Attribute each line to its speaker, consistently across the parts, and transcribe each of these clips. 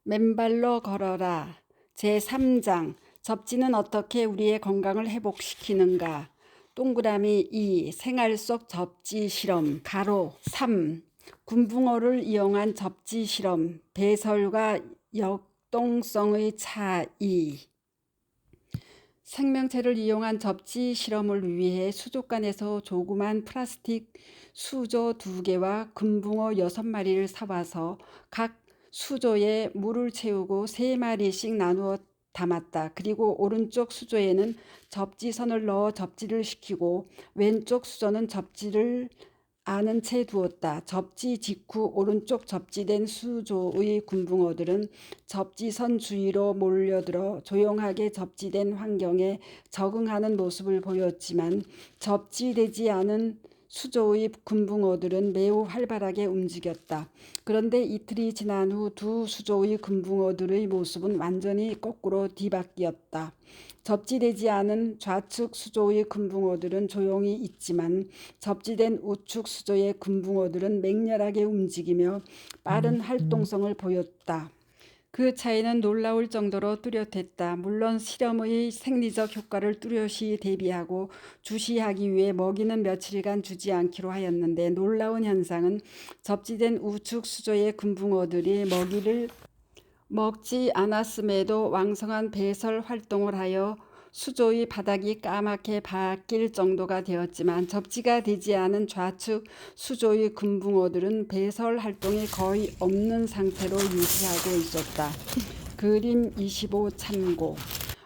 Speaker 1: 맨발로 걸어라. 제3장 접지는 어떻게 우리의 건강을 회복시키는가. 동그라미 2 생활 속 접지 실험 가로 3 군붕어를 이용한 접지 실험 배설과 역동성의 차이. 생명체를 이용한 접지 실험을 위해 수족관에서 조그만 플라스틱 수조 2개와 금붕어 6마리를 사와서 각 수조에 물을 채우고 3마리씩 나누어 담았다. 그리고 오른쪽 수조에는 접지선을 넣어 접지를 시키고 왼쪽 수조는 접지를 아는 채 두었다. 접지 직후 오른쪽 접지된 수조의 군붕어들은 접지선 주위로 몰려들어 조용하게 접지된 환경에 적응하는 모습을 보였지만 접지되지 않은 수조의 군붕어들은 매우 활발하게 움직였다. 그런데 이틀이 지난 후 두 수조의 군붕어들의 모습은 완전히 거꾸로 뒤바뀌었다. 접지되지 않은 좌측 수조의 군붕어들은 조용히 있지만 접지된 우측 수조의 군붕어들은 맹렬하게 움직이며 빠른 활동성을 보였다. 그 차이는 놀라울 정도로 뚜렷했다. 물론 실험의 생리적 효과를 뚜렷이 대비하고 주시하기 위해 먹이는 며칠간 주지 않기로 하였는데 놀라운 현상은 접지된 우측 수조의 군붕어들이 먹이를 먹지 않았음에도 왕성한 배설 활동을 하여 수조의 바닥이 까맣게 바뀔 정도가 되었지만 접지가 되지 않은 좌측 수조의 군붕어들은 배설 활동이 거의 없는 상태로 유지하고 있었다. 그림 25 참고.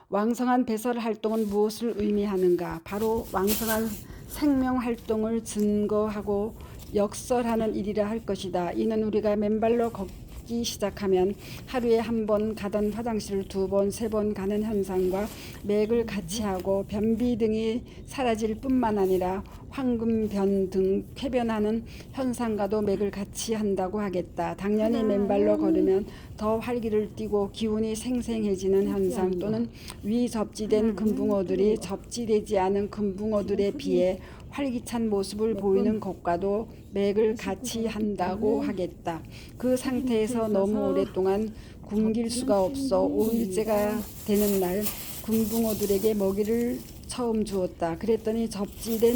Speaker 1: 왕성한 배설 활동은 무엇을 의미하는가? 바로 왕성한 생명 활동을 증거하고 역설하는 일이라 할 것이다. 이는 우리가 맨발로 걷기 시작하면 하루에 한 번 가던 화장실을 2번, 3번 가는 현상과 맥을 같이 하고 변비 등이 사라질 뿐만 아니라 황금변 등 쾌변하는 현상과도 맥을 같이 한다고 하겠다. 당연히 맨발로 걸으면 더 활기를 띠고 기운이 생생해지는 현상 또는 위 접지된 금붕어들이 접지되지 않은 금붕어들에 비해 활기찬 모습을 보이는 것과도 맥을 같이 한다고 하겠다. 그 상태에서 너무 오랫동안 굶길 수가 없어 5일째가 되는 날 금붕어들에게 먹이를 처음 주었다. 그랬더니 접지된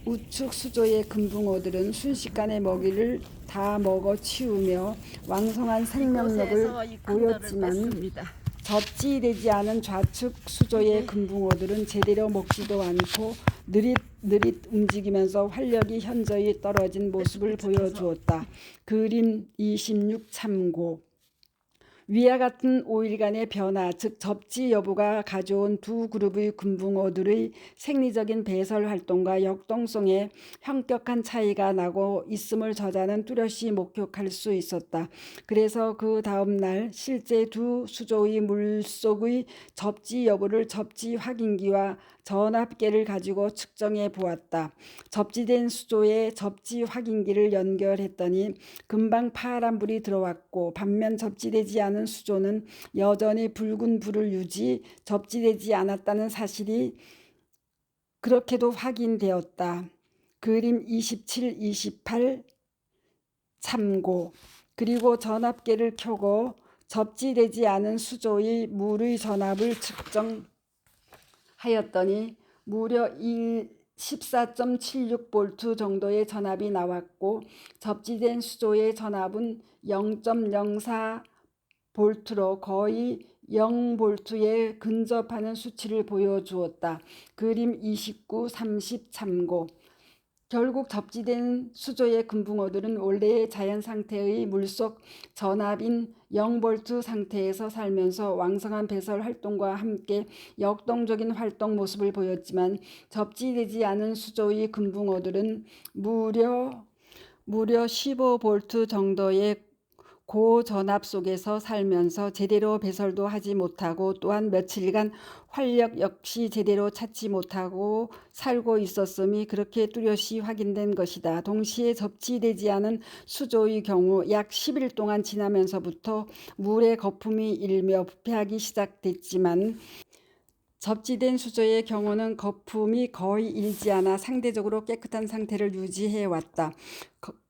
Speaker 1: 우측 수조의 금붕어들은 순식간에 먹이를 다 먹어 치우며 왕성한 생명력을 보였지만 접지되지 않은 좌측 수조의 금붕어들은 제대로 먹지도 않고 느릿느릿 움직이면서 활력이 현저히 떨어진 모습을 보여주었다. 그림 26 참고. 위와 같은 5일간의 변화, 즉 접지 여부가 가져온 두 그룹의 군붕어들의 생리적인 배설 활동과 역동성에 현격한 차이가 나고 있음을 저자는 뚜렷이 목격할 수 있었다. 그래서 그 다음 날 실제 두 수조의 물속의 접지 여부를 접지 확인기와 전압계를 가지고 측정해 보았다. 접지된 수조에 접지 확인기를 연결했더니 금방 파란불이 들어왔고 반면 접지되지 않은 수조는 여전히 붉은 불을 유지, 접지되지 않았다는 사실이 그렇게도 확인되었다. 그림 27, 28 참고. 그리고 전압계를 켜고 접지되지 않은 수조의 물의 전압을 측정하였더니 무려 14.76V 정도의 전압이 나왔고 접지된 수조의 전압은 0.04V로 거의 0V에 근접하는 수치를 보여주었다. 그림 29, 30 참고. 결국 접지된 수조의 금붕어들은 원래의 자연 상태의 물속 전압인 0V 상태에서 살면서 왕성한 배설 활동과 함께 역동적인 활동 모습을 보였지만 접지되지 않은 수조의 금붕어들은 무려 15V 정도의 고전압 속에서 살면서 제대로 배설도 하지 못하고 또한 며칠간 활력 역시 제대로 찾지 못하고 살고 있었음이 그렇게 뚜렷이 확인된 것이다. 동시에 접지되지 않은 수조의 경우 약 10일 동안 지나면서부터 물의 거품이 일며 부패하기 시작됐지만 접지된 수조의 경우는 거품이 거의 일지 않아 상대적으로 깨끗한 상태를 유지해 왔다.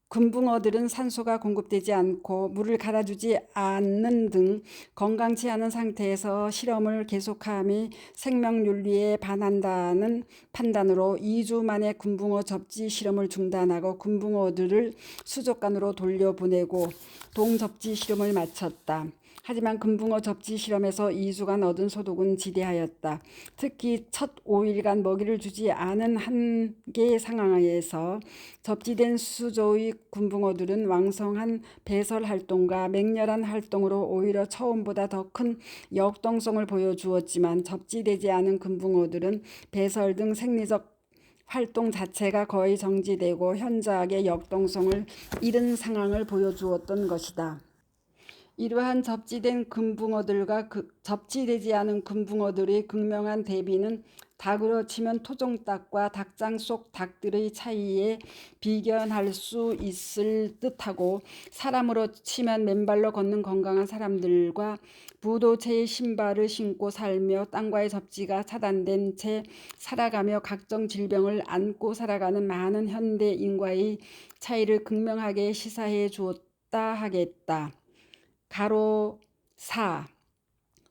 Speaker 1: 금붕어들은 산소가 공급되지 않고 물을 갈아주지 않는 등 건강치 않은 상태에서 실험을 계속함이 생명윤리에 반한다는 판단으로 2주 만에 금붕어 접지 실험을 중단하고 금붕어들을 수족관으로 돌려보내고 동접지 실험을 마쳤다. 하지만 금붕어 접지 실험에서 2주간 얻은 소득은 지대하였다. 특히 첫 5일간 먹이를 주지 않은 한계 상황에서 접지된 수조의 금붕어들은 왕성한 배설 활동과 맹렬한 활동으로 오히려 처음보다 더 큰 역동성을 보여주었지만 접지되지 않은 금붕어들은 배설 등 생리적 활동 자체가 거의 정지되고 현저하게 역동성을 잃은 상황을 보여주었던 것이다. 이러한 접지된 금붕어들과 접지되지 않은 금붕어들의 극명한 대비는 닭으로 치면 토종닭과 닭장 속 닭들의 차이에 비견할 수 있을 듯하고, 사람으로 치면 맨발로 걷는 건강한 사람들과 부도체의 신발을 신고 살며 땅과의 접지가 차단된 채 살아가며 각종 질병을 안고 살아가는 많은 현대인과의 차이를 극명하게 시사해 주었다 하겠다. 가로 4.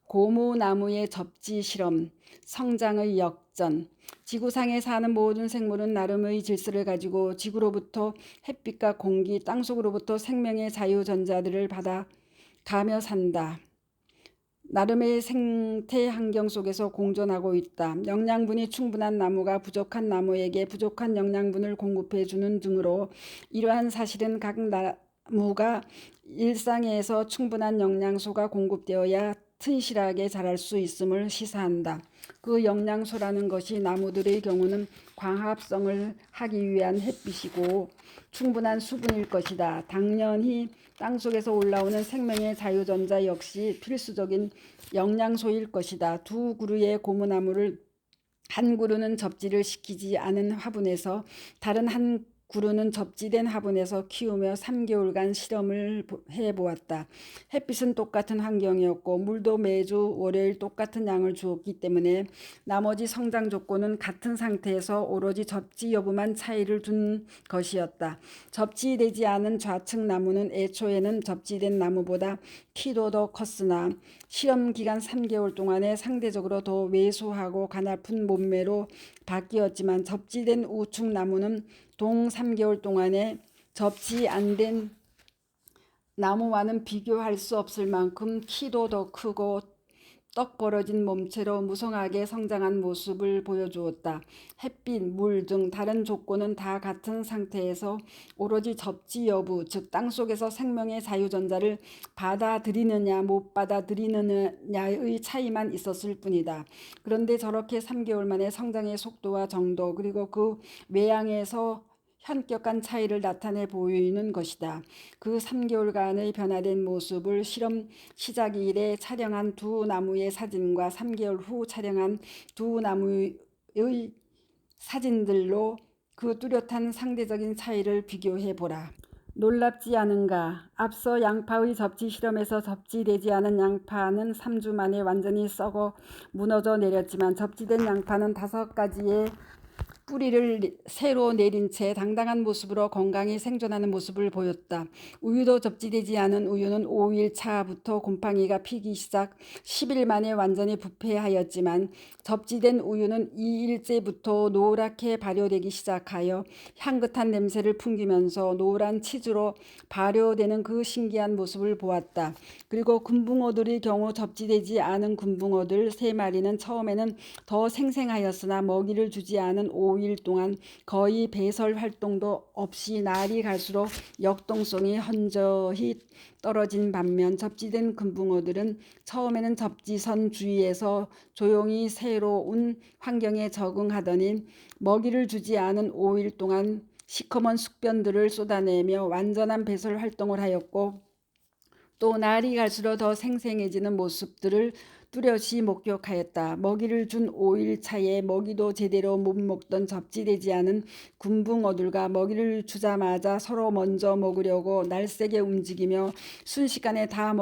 Speaker 1: 고무나무의 접지 실험, 성장의 역전. 지구상에 사는 모든 생물은 나름의 질서를 가지고 지구로부터 햇빛과 공기, 땅속으로부터 생명의 자유전자들을 받아가며 산다. 나름의 생태 환경 속에서 공존하고 있다. 영양분이 충분한 나무가 부족한 나무에게 부족한 영양분을 공급해 주는 등으로 이러한 사실은 각 나무가 일상에서 충분한 영양소가 공급되어야 튼실하게 자랄 수 있음을 시사한다. 그 영양소라는 것이 나무들의 경우는 광합성을 하기 위한 햇빛이고 충분한 수분일 것이다. 당연히 땅속에서 올라오는 생명의 자유전자 역시 필수적인 영양소일 것이다. 두 그루의 고무나무를 한 그루는 접지를 시키지 않은 화분에서 다른 한 그루는 접지된 화분에서 키우며 3개월간 실험을 해보았다. 햇빛은 똑같은 환경이었고 물도 매주 월요일 똑같은 양을 주었기 때문에 나머지 성장 조건은 같은 상태에서 오로지 접지 여부만 차이를 둔 것이었다. 접지되지 않은 좌측 나무는 애초에는 접지된 나무보다 키도 더 컸으나 실험 기간 3개월 동안에 상대적으로 더 왜소하고 가냘픈 몸매로 바뀌었지만 접지된 우측 나무는 동 3개월 동안에 접지 안 된 나무와는 비교할 수 없을 만큼 키도 더 크고 떡 벌어진 몸체로 무성하게 성장한 모습을 보여주었다. 햇빛, 물 등 다른 조건은 다 같은 상태에서 오로지 접지 여부, 즉 땅속에서 생명의 자유전자를 받아들이느냐 못 받아들이느냐의 차이만 있었을 뿐이다. 그런데 저렇게 3개월 만에 성장의 속도와 정도, 그리고 그 외양에서 현격한 차이를 나타내 보이는 것이다. 그 3개월간의 변화된 모습을 실험 시작 이래 촬영한 두 나무의 사진과 3개월 후 촬영한 두 나무의 사진들로 그 뚜렷한 상대적인 차이를 비교해 보라. 놀랍지 않은가? 앞서 양파의 접지 실험에서 접지되지 않은 양파는 3주 만에 완전히 썩어 무너져 내렸지만 접지된 양파는 5가지의 뿌리를 새로 내린 채 당당한 모습으로 건강히 생존하는 모습을 보였다. 우유도 접지되지 않은 우유는 5일 차부터 곰팡이가 피기 시작 10일 만에 완전히 부패하였지만 접지된 우유는 2일째부터 노랗게 발효되기 시작하여 향긋한 냄새를 풍기면서 노란 치즈로 발효되는 그 신기한 모습을 보았다. 그리고 금붕어들의 경우 접지되지 않은 금붕어들 3마리는 처음에는 더 생생하였으나 먹이를 주지 않은 5일 동안 거의 배설 활동도 없이 날이 갈수록 역동성이 현저히 떨어진 반면 접지된 금붕어들은 처음에는 접지선 주위에서 조용히 새로운 환경에 적응하더니 먹이를 주지 않은 5일 동안 시커먼 숙변들을 쏟아내며 완전한 배설 활동을 하였고 또 날이 갈수록 더 생생해지는 모습들을 뚜렷이 목격하였다. 먹이를 준 5일 차에 먹이도 제대로 못 먹던 접지되지 않은 금붕어들과 먹이를 주자마자 서로 먼저 먹으려고 날쌔게 움직이며 순식간에 다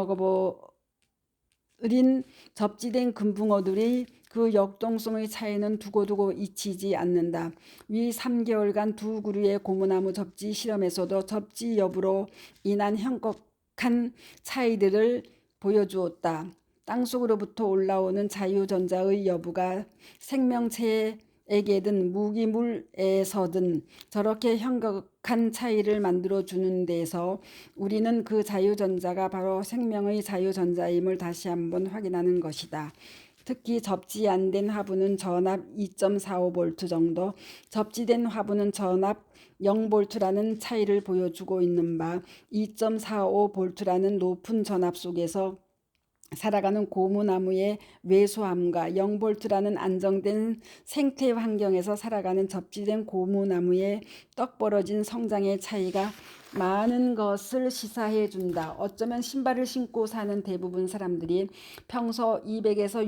Speaker 1: 어린 접지된 금붕어들이 그 역동성의 차이는 두고두고 잊히지 않는다. 위 3개월간 두 그루의 고무나무 접지 실험에서도 접지 여부로 인한 현격한 차이들을 보여주었다. 땅속으로부터 올라오는 자유전자의 여부가 생명체에게든 무기물에서든 저렇게 현격한 차이를 만들어주는 데서 우리는 그 자유전자가 바로 생명의 자유전자임을 다시 한번 확인하는 것이다. 특히 접지 안 된 화분은 전압 2.45V 정도, 접지된 화분은 전압 0V라는 차이를 보여주고 있는 바 2.45V라는 높은 전압 속에서 살아가는 고무나무의 왜소함과 0V라는 안정된 생태 환경에서 살아가는 접지된 고무나무의 떡 벌어진 성장의 차이가 많은 것을 시사해 준다. 어쩌면 신발을 신고 사는 대부분 사람들이 평소 200에서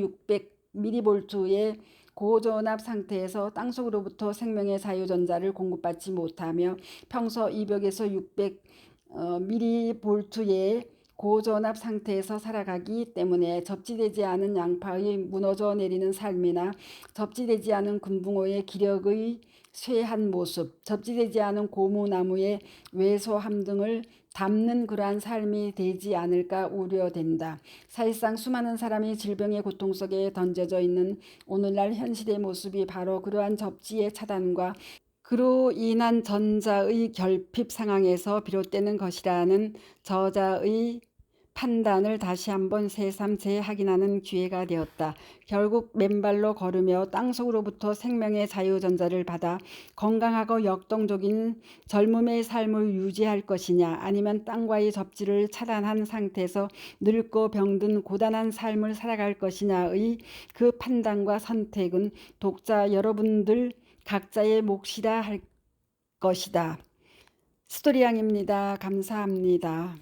Speaker 1: 600mV의 고전압 상태에서 땅속으로부터 생명의 자유전자를 공급받지 못하며 평소 200에서 600mV의 고전압 상태에서 살아가기 때문에 접지되지 않은 양파의 무너져 내리는 삶이나 접지되지 않은 금붕어의 기력의 쇠한 모습, 접지되지 않은 고무나무의 왜소함 등을 담는 그러한 삶이 되지 않을까 우려된다. 사실상 수많은 사람이 질병의 고통 속에 던져져 있는 오늘날 현실의 모습이 바로 그러한 접지의 차단과 그로 인한 전자의 결핍 상황에서 비롯되는 것이라는 저자의 판단을 다시 한번 새삼 재확인하는 기회가 되었다. 결국 맨발로 걸으며 땅속으로부터 생명의 자유전자를 받아 건강하고 역동적인 젊음의 삶을 유지할 것이냐, 아니면 땅과의 접지를 차단한 상태에서 늙고 병든 고단한 삶을 살아갈 것이냐의 그 판단과 선택은 독자 여러분들 각자의 몫이라 할 것이다. 스토리양입니다. 감사합니다.